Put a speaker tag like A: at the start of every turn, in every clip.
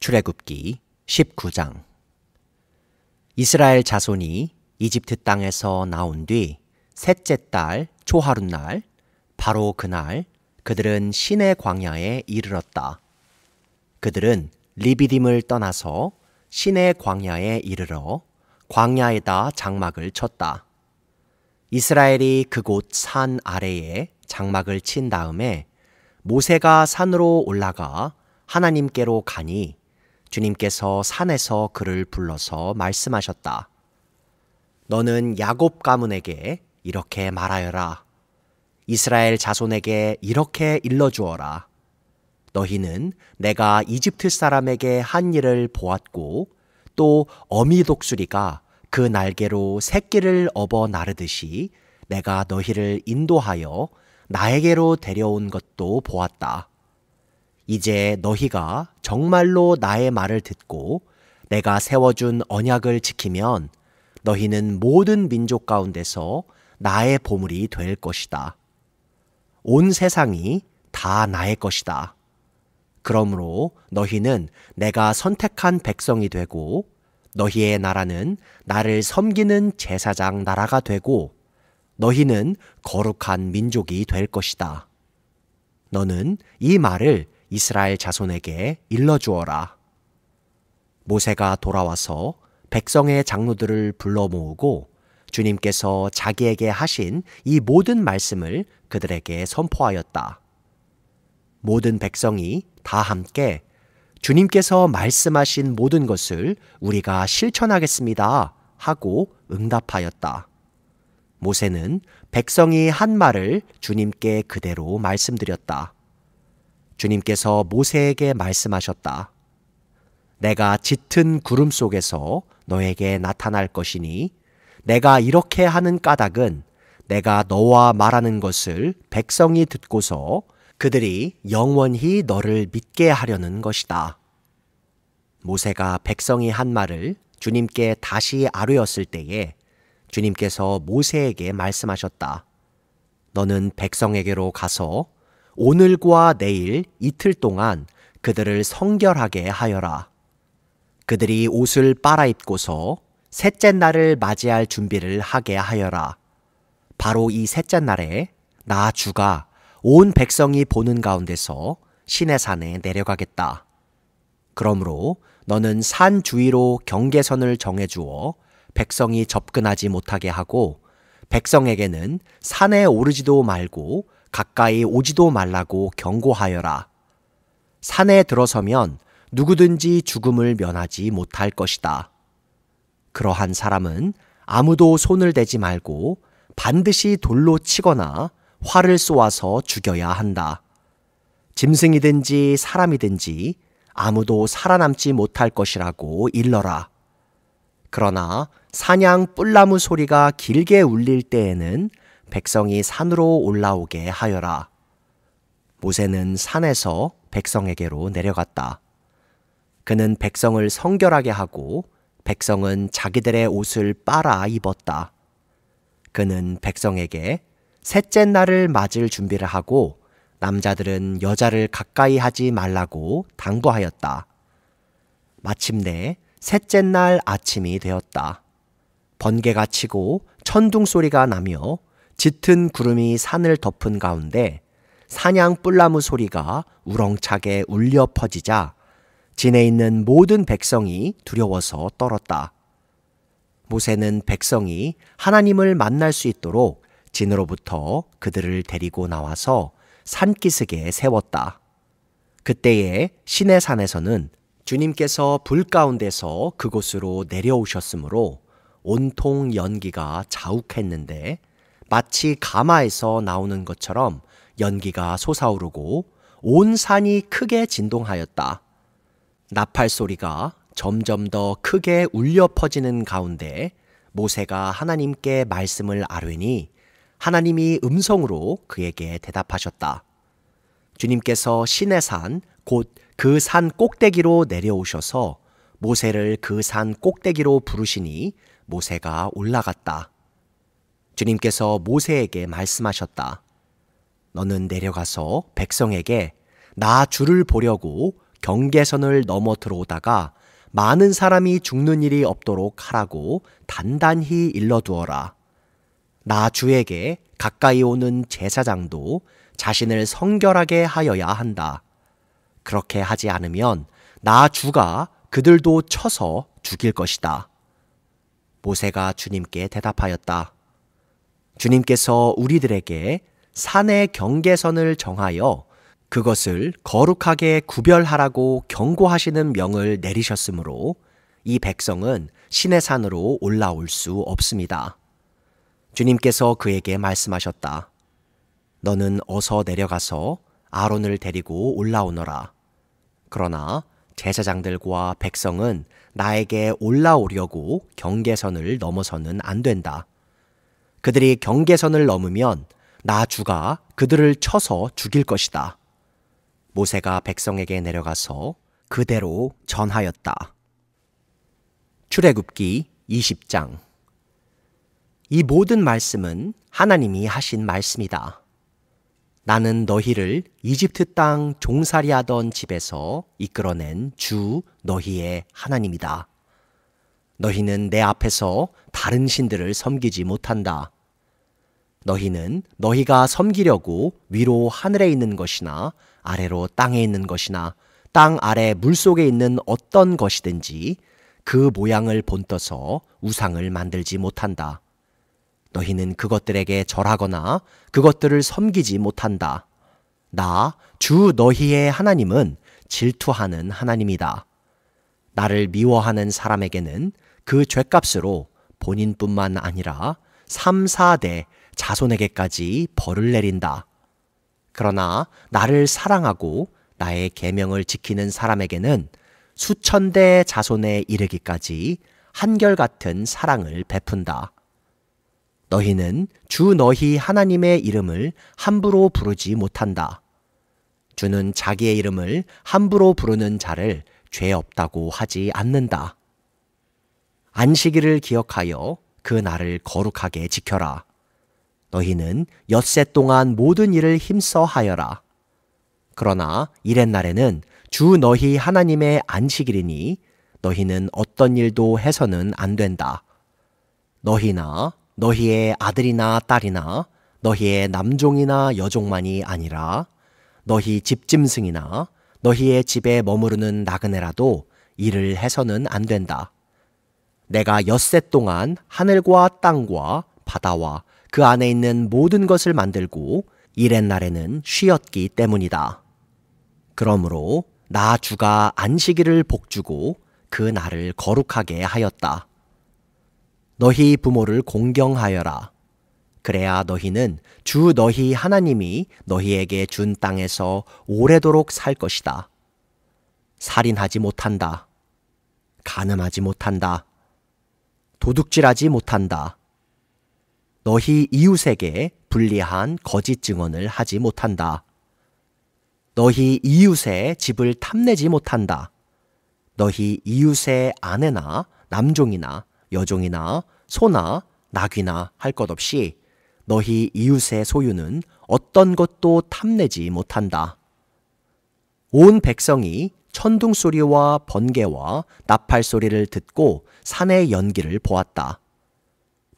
A: 출애굽기 19장. 이스라엘 자손이 이집트 땅에서 나온 뒤 셋째 달 초하룻날, 바로 그날 그들은 시내 광야에 이르렀다. 그들은 리비딤을 떠나서 시내 광야에 이르러 광야에다 장막을 쳤다. 이스라엘이 그곳 산 아래에 장막을 친 다음에 모세가 산으로 올라가 하나님께로 가니 주님께서 산에서 그를 불러서 말씀하셨다. 너는 야곱 가문에게 이렇게 말하여라. 이스라엘 자손에게 이렇게 일러주어라. 너희는 내가 이집트 사람에게 한 일을 보았고 또 어미 독수리가 그 날개로 새끼를 업어 나르듯이 내가 너희를 인도하여 나에게로 데려온 것도 보았다. 이제 너희가 정말로 나의 말을 듣고 내가 세워준 언약을 지키면 너희는 모든 민족 가운데서 나의 보물이 될 것이다. 온 세상이 다 나의 것이다. 그러므로 너희는 내가 선택한 백성이 되고 너희의 나라는 나를 섬기는 제사장 나라가 되고 너희는 거룩한 민족이 될 것이다. 너는 이 말을 이스라엘 자손에게 일러주어라. 모세가 돌아와서 백성의 장로들을 불러 모으고 주님께서 자기에게 하신 이 모든 말씀을 그들에게 선포하였다. 모든 백성이 다 함께 주님께서 말씀하신 모든 것을 우리가 실천하겠습니다 하고 응답하였다. 모세는 백성이 한 말을 주님께 그대로 말씀드렸다. 주님께서 모세에게 말씀하셨다. 내가 짙은 구름 속에서 너에게 나타날 것이니 내가 이렇게 하는 까닭은 내가 너와 말하는 것을 백성이 듣고서 그들이 영원히 너를 믿게 하려는 것이다. 모세가 백성이 한 말을 주님께 다시 아뢰었을 때에 주님께서 모세에게 말씀하셨다. 너는 백성에게로 가서 오늘과 내일 이틀 동안 그들을 성결하게 하여라. 그들이 옷을 빨아입고서 셋째 날을 맞이할 준비를 하게 하여라. 바로 이 셋째 날에 나 주가 온 백성이 보는 가운데서 시내산에 내려가겠다. 그러므로 너는 산 주위로 경계선을 정해주어 백성이 접근하지 못하게 하고 백성에게는 산에 오르지도 말고 가까이 오지도 말라고 경고하여라. 산에 들어서면 누구든지 죽음을 면하지 못할 것이다. 그러한 사람은 아무도 손을 대지 말고 반드시 돌로 치거나 활을 쏘아서 죽여야 한다. 짐승이든지 사람이든지 아무도 살아남지 못할 것이라고 일러라. 그러나 사냥 뿔나무 소리가 길게 울릴 때에는 백성이 산으로 올라오게 하여라. 모세는 산에서 백성에게로 내려갔다. 그는 백성을 성결하게 하고 백성은 자기들의 옷을 빨아 입었다. 그는 백성에게 셋째 날을 맞을 준비를 하고 남자들은 여자를 가까이 하지 말라고 당부하였다. 마침내 셋째 날 아침이 되었다. 번개가 치고 천둥 소리가 나며 짙은 구름이 산을 덮은 가운데 사냥 뿔나무 소리가 우렁차게 울려 퍼지자 진에 있는 모든 백성이 두려워서 떨었다. 모세는 백성이 하나님을 만날 수 있도록 진으로부터 그들을 데리고 나와서 산기슭에 세웠다. 그때에 시내산에서는 주님께서 불 가운데서 그곳으로 내려오셨으므로 온통 연기가 자욱했는데 마치 가마에서 나오는 것처럼 연기가 솟아오르고 온 산이 크게 진동하였다. 나팔 소리가 점점 더 크게 울려 퍼지는 가운데 모세가 하나님께 말씀을 아뢰니 하나님이 음성으로 그에게 대답하셨다. 주님께서 시내산 곧 그 산 꼭대기로 내려오셔서 모세를 그 산 꼭대기로 부르시니 모세가 올라갔다. 주님께서 모세에게 말씀하셨다. 너는 내려가서 백성에게 나 주를 보려고 경계선을 넘어 들어오다가 많은 사람이 죽는 일이 없도록 하라고 단단히 일러두어라. 나 주에게 가까이 오는 제사장도 자신을 성결하게 하여야 한다. 그렇게 하지 않으면 나 주가 그들도 쳐서 죽일 것이다. 모세가 주님께 대답하였다. 주님께서 우리들에게 산의 경계선을 정하여 그것을 거룩하게 구별하라고 경고하시는 명을 내리셨으므로 이 백성은 시내산으로 올라올 수 없습니다. 주님께서 그에게 말씀하셨다. 너는 어서 내려가서 아론을 데리고 올라오너라. 그러나 제사장들과 백성은 나에게 올라오려고 경계선을 넘어서는 안 된다. 그들이 경계선을 넘으면 나 주가 그들을 쳐서 죽일 것이다. 모세가 백성에게 내려가서 그대로 전하였다. 출애굽기 20장. 이 모든 말씀은 하나님이 하신 말씀이다. 나는 너희를 이집트 땅 종살이하던 집에서 이끌어낸 주 너희의 하나님이다. 너희는 내 앞에서 다른 신들을 섬기지 못한다. 너희는 너희가 섬기려고 위로 하늘에 있는 것이나 아래로 땅에 있는 것이나 땅 아래 물속에 있는 어떤 것이든지 그 모양을 본떠서 우상을 만들지 못한다. 너희는 그것들에게 절하거나 그것들을 섬기지 못한다. 나, 주 너희의 하나님은 질투하는 하나님이다. 나를 미워하는 사람에게는 그 죄값으로 본인뿐만 아니라 3, 4대 자손에게까지 벌을 내린다. 그러나 나를 사랑하고 나의 계명을 지키는 사람에게는 수천 대 자손에 이르기까지 한결같은 사랑을 베푼다. 너희는 주 너희 하나님의 이름을 함부로 부르지 못한다. 주는 자기의 이름을 함부로 부르는 자를 죄 없다고 하지 않는다. 안식일을 기억하여 그 날을 거룩하게 지켜라. 너희는 엿새 동안 모든 일을 힘써 하여라. 그러나 이렛날에는 주 너희 하나님의 안식일이니 너희는 어떤 일도 해서는 안 된다. 너희나 너희의 아들이나 딸이나 너희의 남종이나 여종만이 아니라 너희 집짐승이나 너희의 집에 머무르는 나그네라도 일을 해서는 안 된다. 내가 엿새 동안 하늘과 땅과 바다와 그 안에 있는 모든 것을 만들고 이렛날에는 쉬었기 때문이다. 그러므로 나 주가 안식일을 복주고 그 날을 거룩하게 하였다. 너희 부모를 공경하여라. 그래야 너희는 주 너희 하나님이 너희에게 준 땅에서 오래도록 살 것이다. 살인하지 못한다. 간음하지 못한다. 도둑질하지 못한다. 너희 이웃에게 불리한 거짓 증언을 하지 못한다. 너희 이웃의 집을 탐내지 못한다. 너희 이웃의 아내나 남종이나 여종이나 소나 낙이나 할 것 없이 너희 이웃의 소유는 어떤 것도 탐내지 못한다. 온 백성이 천둥 소리와 번개와 나팔 소리를 듣고 산의 연기를 보았다.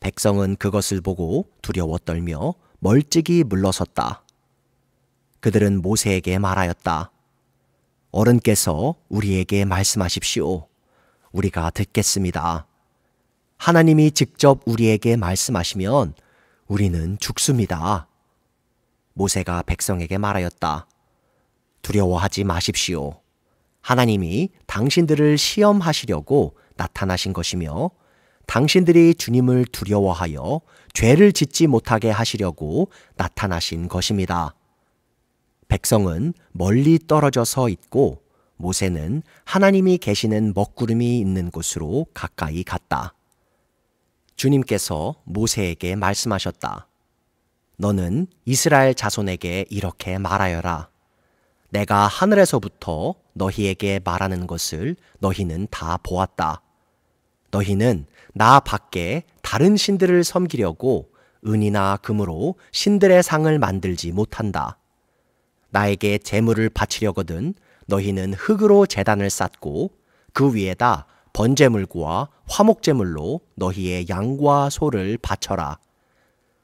A: 백성은 그것을 보고 두려워 떨며 멀찍이 물러섰다. 그들은 모세에게 말하였다. 어른께서 우리에게 말씀하십시오. 우리가 듣겠습니다. 하나님이 직접 우리에게 말씀하시면 우리는 죽습니다. 모세가 백성에게 말하였다. 두려워하지 마십시오. 하나님이 당신들을 시험하시려고 나타나신 것이며 당신들이 주님을 두려워하여 죄를 짓지 못하게 하시려고 나타나신 것입니다. 백성은 멀리 떨어져 서 있고 모세는 하나님이 계시는 먹구름이 있는 곳으로 가까이 갔다. 주님께서 모세에게 말씀하셨다. 너는 이스라엘 자손에게 이렇게 말하여라. 내가 하늘에서부터 너희에게 말하는 것을 너희는 다 보았다. 너희는 나 밖에 다른 신들을 섬기려고 은이나 금으로 신들의 상을 만들지 못한다. 나에게 제물을 바치려거든 너희는 흙으로 제단을 쌓고 그 위에다 번제물과 화목제물로 너희의 양과 소를 바쳐라.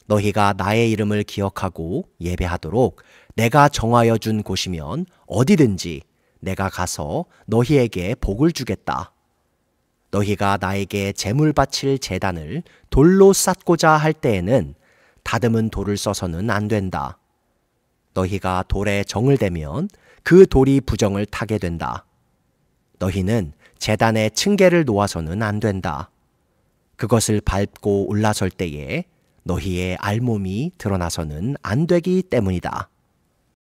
A: 너희가 나의 이름을 기억하고 예배하도록 내가 정하여 준 곳이면 어디든지 내가 가서 너희에게 복을 주겠다. 너희가 나에게 제물 바칠 제단을 돌로 쌓고자 할 때에는 다듬은 돌을 써서는 안 된다. 너희가 돌에 정을 대면 그 돌이 부정을 타게 된다. 너희는 제단에 층계를 놓아서는 안 된다. 그것을 밟고 올라설 때에 너희의 알몸이 드러나서는 안 되기 때문이다.